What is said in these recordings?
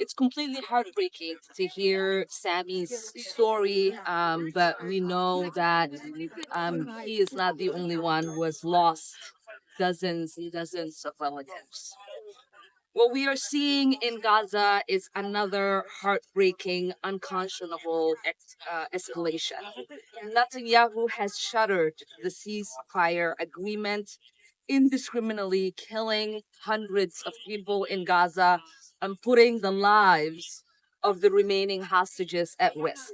It's completely heartbreaking to hear Sammy's story, but we know that he is not the only one who has lost dozens and dozens of relatives. What we are seeing in Gaza is another heartbreaking, unconscionable escalation. Netanyahu has shuttered the ceasefire agreement, indiscriminately killing hundreds of people in Gaza and putting the lives of the remaining hostages at risk.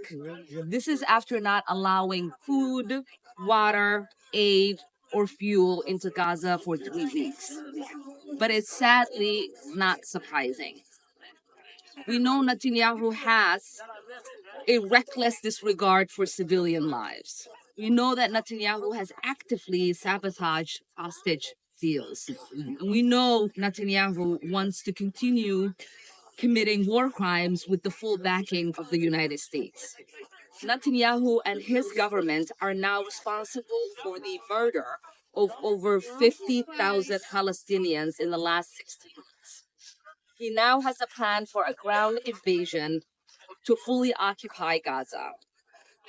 This is after not allowing food, water, aid, or fuel into Gaza for 3 weeks. But it's sadly not surprising. We know Netanyahu has a reckless disregard for civilian lives. We know that Netanyahu has actively sabotaged hostage deals. And we know Netanyahu wants to continue committing war crimes with the full backing of the United States. Netanyahu and his government are now responsible for the murder of over 50,000 Palestinians in the last 16 months. He now has a plan for a ground invasion to fully occupy Gaza.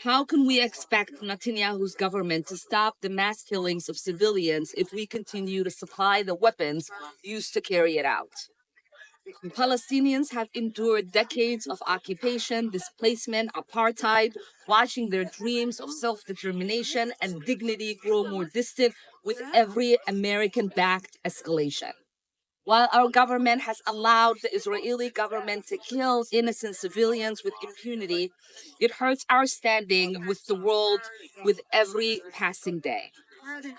How can we expect Netanyahu's government to stop the mass killings of civilians if we continue to supply the weapons used to carry it out? Palestinians have endured decades of occupation, displacement, apartheid, watching their dreams of self-determination and dignity grow more distant with every American-backed escalation. While our government has allowed the Israeli government to kill innocent civilians with impunity, it hurts our standing with the world with every passing day.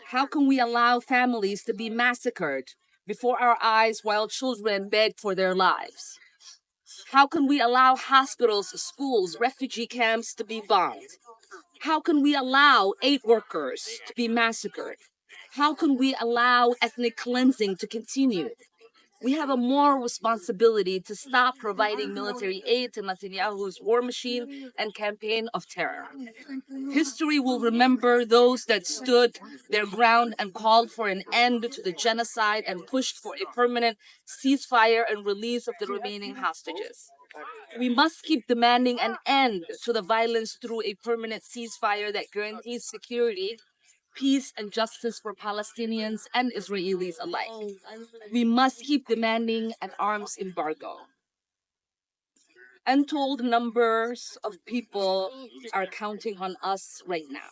How can we allow families to be massacred before our eyes while children beg for their lives? How can we allow hospitals, schools, refugee camps to be bombed? How can we allow aid workers to be massacred? How can we allow ethnic cleansing to continue? We have a moral responsibility to stop providing military aid to Netanyahu's war machine and campaign of terror. History will remember those that stood their ground and called for an end to the genocide and pushed for a permanent ceasefire and release of the remaining hostages. We must keep demanding an end to the violence through a permanent ceasefire that guarantees security, peace, and justice for Palestinians and Israelis alike. We must keep demanding an arms embargo. Untold numbers of people are counting on us right now.